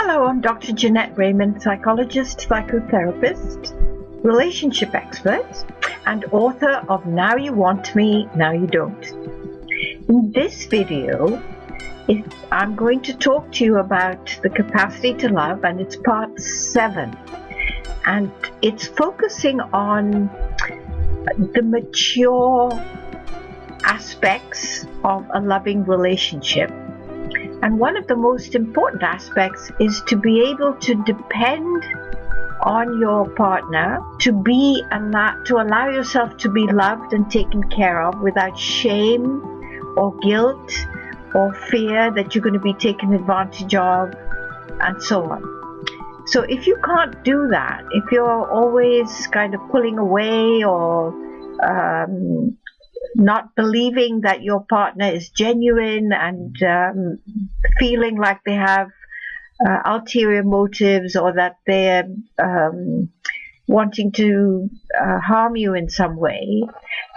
Hello, I'm Dr. Jeanette Raymond, psychologist, psychotherapist, relationship expert, and author of Now You Want Me, Now You Don't. In this video, I'm going to talk to you about the capacity to love, and it's part 7. And it's focusing on the mature aspects of a loving relationship. And one of the most important aspects is to be able to depend on your partner, to allow yourself to be loved and taken care of without shame or guilt or fear that you're going to be taken advantage of, and so on. So if you can't do that, if you're always kind of pulling away or not believing that your partner is genuine and feeling like they have ulterior motives, or that they're wanting to harm you in some way,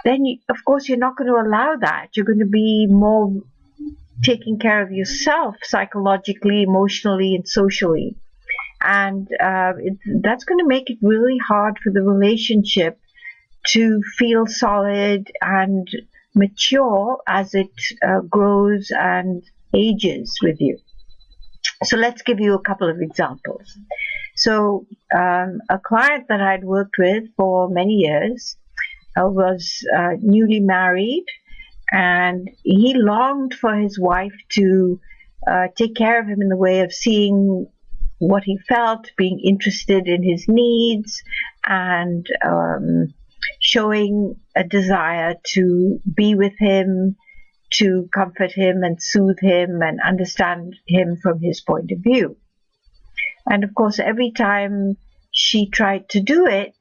then of course you're not going to allow that. You're going to be more taking care of yourself psychologically, emotionally, and socially. And that's going to make it really hard for the relationship to feel solid and mature as it grows and ages with you. So let's give you a couple of examples. So a client that I'd worked with for many years was newly married, and he longed for his wife to take care of him in the way of seeing what he felt, being interested in his needs, and showing a desire to be with him, to comfort him and soothe him and understand him from his point of view. And of course, every time she tried to do it,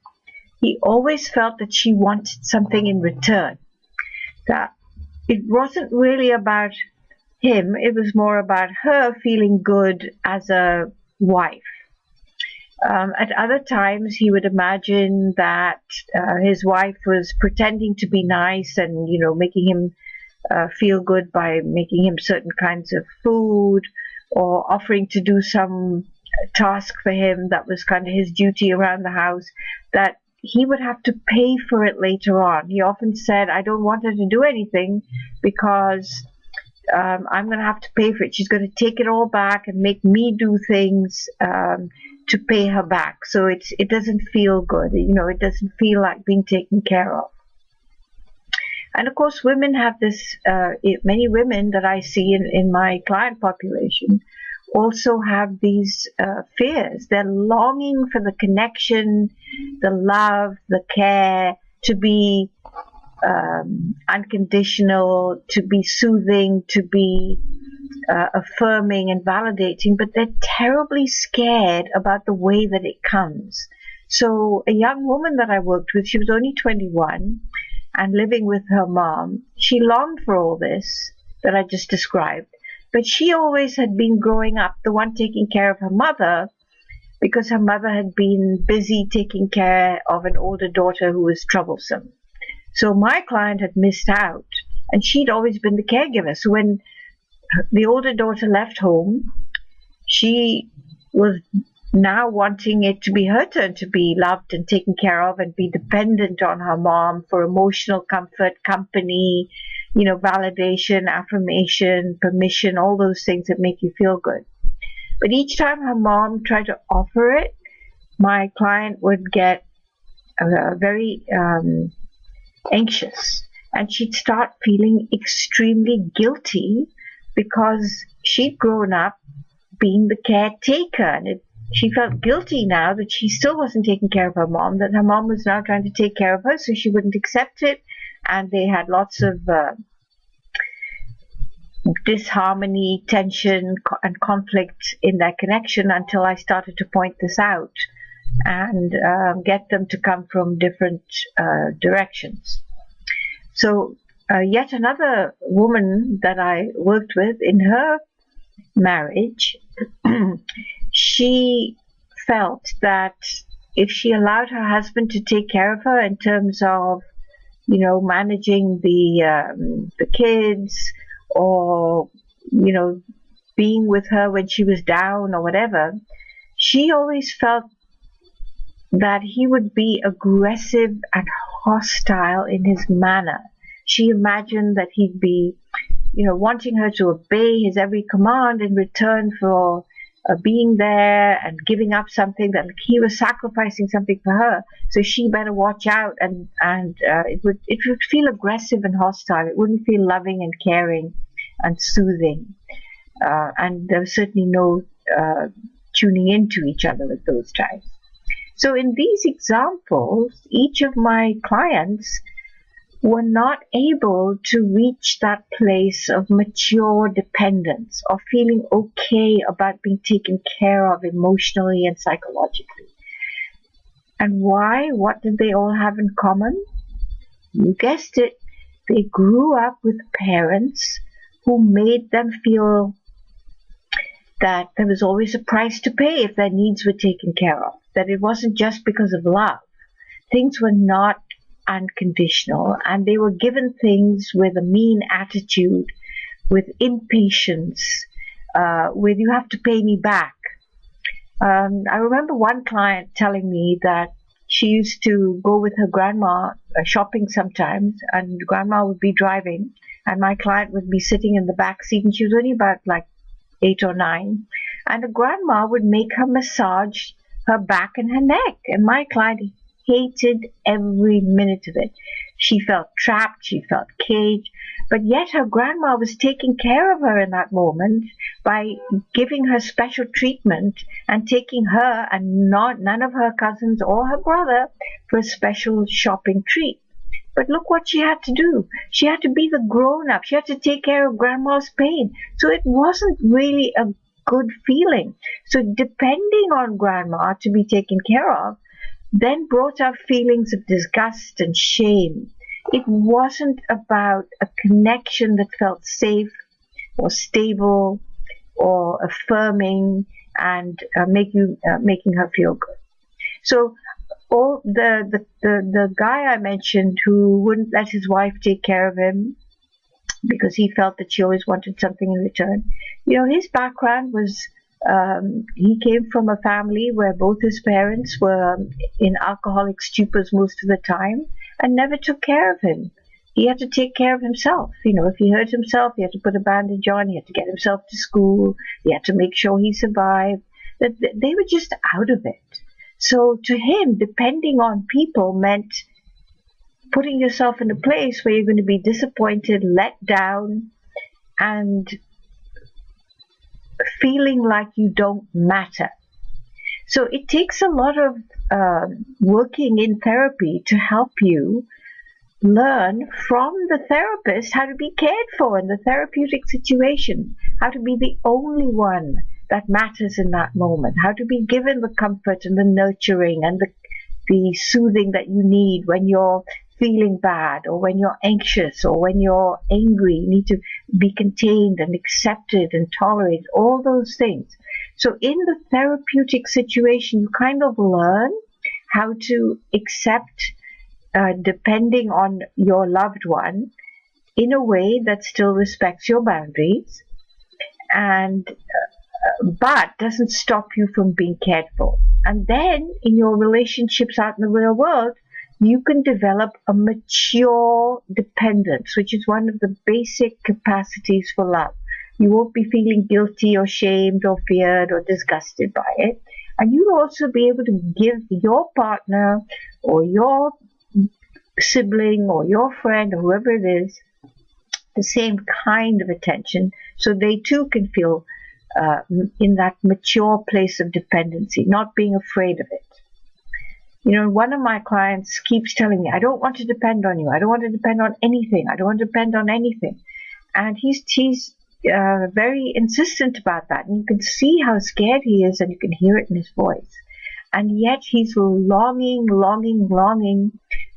he always felt that she wanted something in return. That it wasn't really about him, it was more about her feeling good as a wife. At other times, he would imagine that his wife was pretending to be nice and, making him feel good by making him certain kinds of food, or offering to do some task for him that was kind of his duty around the house, that he would have to pay for it later on. He often said, I don't want her to do anything because I'm going to have to pay for it. She's going to take it all back and make me do things to pay her back. So it doesn't feel good. It doesn't feel like being taken care of. And of course, women have this, many women that I see in my client population also have these fears. They're longing for the connection, the love, the care, to be unconditional, to be soothing, to be affirming and validating, but they're terribly scared about the way that it comes. So a young woman that I worked with, she was only 21 and living with her mom. She longed for all this that I just described, but she always had been growing up the one taking care of her mother, because her mother had been busy taking care of an older daughter who was troublesome. So my client had missed out, and she'd always been the caregiver. So when the older daughter left home, she was now wanting it to be her turn to be loved and taken care of and be dependent on her mom for emotional comfort, company, validation, affirmation, permission, all those things that make you feel good. But each time her mom tried to offer it, my client would get very anxious, and she'd start feeling extremely guilty because she'd grown up being the caretaker, and she felt guilty now that she still wasn't taking care of her mom, that her mom was now trying to take care of her, so she wouldn't accept it. And they had lots of disharmony, tension, and conflict in their connection, until I started to point this out and get them to come from different directions. So yet another woman that I worked with, in her marriage, she felt that if she allowed her husband to take care of her in terms of, managing the kids, or being with her when she was down or whatever, she always felt that he would be aggressive and hostile in his manner. She imagined that he'd be, wanting her to obey his every command in return for being there and giving up something, that he was sacrificing something for her. So she better watch out, and it would feel aggressive and hostile. It wouldn't feel loving and caring and soothing. And there was certainly no tuning into each other at those times. So in these examples, each of my clients were not able to reach that place of mature dependence, of feeling okay about being taken care of emotionally and psychologically. And why? What did they all have in common? You guessed it. They grew up with parents who made them feel that there was always a price to pay if their needs were taken care of, that it wasn't just because of love. Things were not unconditional, and they were given things with a mean attitude, with impatience, with "you have to pay me back." I remember one client telling me that she used to go with her grandma shopping sometimes, and grandma would be driving, and my client would be sitting in the back seat, and she was only about 8 or 9, and the grandma would make her massage her back and her neck, and my client hated every minute of it. She felt trapped, she felt caged, but yet her grandma was taking care of her in that moment by giving her special treatment and taking her and none of her cousins or her brother for a special shopping treat. But look what she had to do. She had to be the grown-up. She had to take care of grandma's pain. So it wasn't really a good feeling. So depending on grandma to be taken care of then brought up feelings of disgust and shame. It wasn't about a connection that felt safe or stable or affirming and making her feel good. So all the guy I mentioned who wouldn't let his wife take care of him because he felt that she always wanted something in return, his background was he came from a family where both his parents were in alcoholic stupors most of the time and never took care of him. He had to take care of himself. If he hurt himself, he had to put a bandage on, he had to get himself to school, he had to make sure he survived. They were just out of it. So to him, depending on people meant putting yourself in a place where you're going to be disappointed, let down, and feeling like you don't matter. So it takes a lot of working in therapy to help you learn from the therapist how to be cared for in the therapeutic situation, how to be the only one that matters in that moment, how to be given the comfort and the nurturing and the soothing that you need when you're feeling bad or when you're anxious or when you're angry. You need to be contained and accepted and tolerated, all those things. So in the therapeutic situation, you kind of learn how to accept depending on your loved one in a way that still respects your boundaries and but doesn't stop you from being cared for. And then in your relationships out in the real world, you can develop a mature dependence, which is one of the basic capacities for love. You won't be feeling guilty or shamed or feared or disgusted by it. And you'll also be able to give your partner or your sibling or your friend or whoever it is the same kind of attention so they too can feel in that mature place of dependency, not being afraid of it. One of my clients keeps telling me, I don't want to depend on you. I don't want to depend on anything. I don't want to depend on anything. And he's very insistent about that. And you can see how scared he is and you can hear it in his voice. And yet he's longing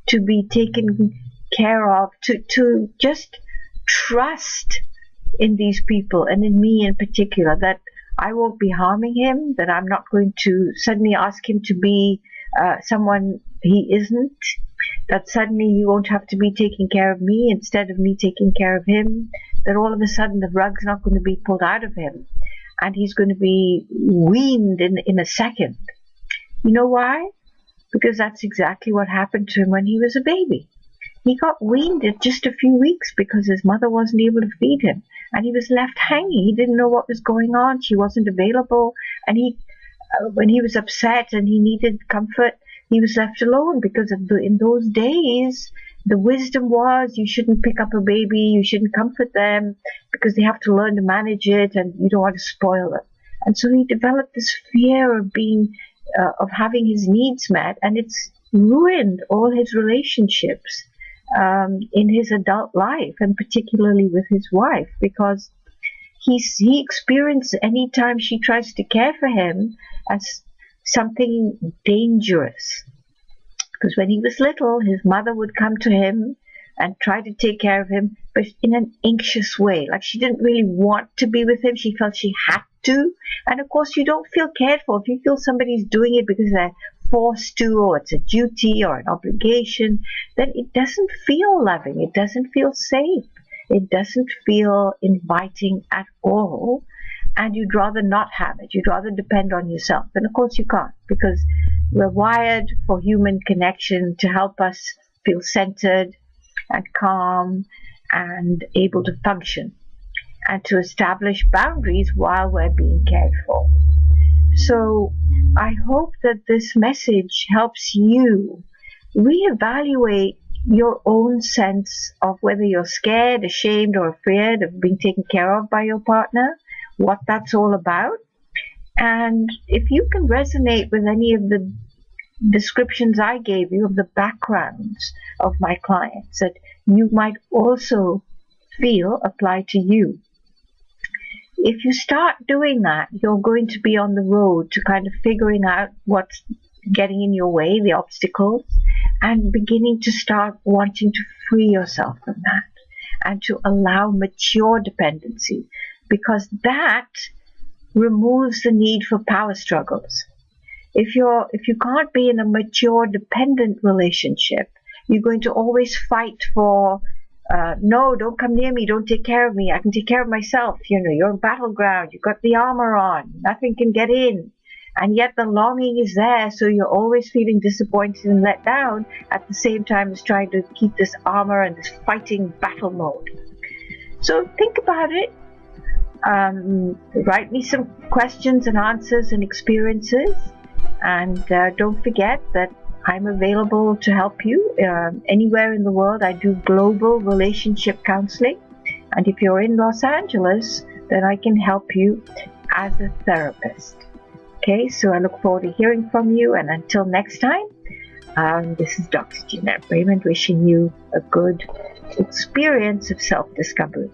to be taken care of, to just trust in these people and in me in particular, that I won't be harming him, that I'm not going to suddenly ask him to be someone he isn't, that suddenly he won't have to be taking care of me instead of me taking care of him, that all of a sudden the rug's not going to be pulled out of him. and he's going to be weaned in a second. You know why? Because that's exactly what happened to him when he was a baby. He got weaned at just a few weeks because his mother wasn't able to feed him, and he was left hanging. He didn't know what was going on. She wasn't available, and when he was upset and he needed comfort, he was left alone because in those days, the wisdom was you shouldn't pick up a baby, you shouldn't comfort them because they have to learn to manage it and you don't want to spoil them. And so he developed this fear of having his needs met, and it's ruined all his relationships in his adult life, and particularly with his wife, because he experienced any time she tries to care for him as something dangerous. Because when he was little, his mother would come to him and try to take care of him, but in an anxious way. Like she didn't really want to be with him. She felt she had to. And of course, you don't feel cared for. If you feel somebody's doing it because they're forced to, or it's a duty or an obligation, then it doesn't feel loving. It doesn't feel safe. It doesn't feel inviting at all. And you'd rather not have it. You'd rather depend on yourself. And of course you can't, because we're wired for human connection to help us feel centered and calm and able to function and to establish boundaries while we're being cared for. So I hope that this message helps you reevaluate your own sense of whether you're scared, ashamed, or afraid of being taken care of by your partner, what that's all about. And if you can resonate with any of the descriptions I gave you of the backgrounds of my clients that you might also feel apply to you, if you start doing that, you're going to be on the road to kind of figuring out what's getting in your way, the obstacles, and beginning to start wanting to free yourself from that and to allow mature dependency, because that removes the need for power struggles. If you can't be in a mature dependent relationship, you're going to always fight for no, don't come near me, don't take care of me, I can take care of myself. You're a battleground, you've got the armor on, nothing can get in. And yet the longing is there, so you're always feeling disappointed and let down at the same time as trying to keep this armor and this fighting battle mode. So think about it. Write me some questions and answers and experiences. And don't forget that I'm available to help you anywhere in the world. I do global relationship counseling. And if you're in Los Angeles, then I can help you as a therapist. Okay, so I look forward to hearing from you. And until next time, this is Dr. Jeanette Raymond wishing you a good experience of self-discovery.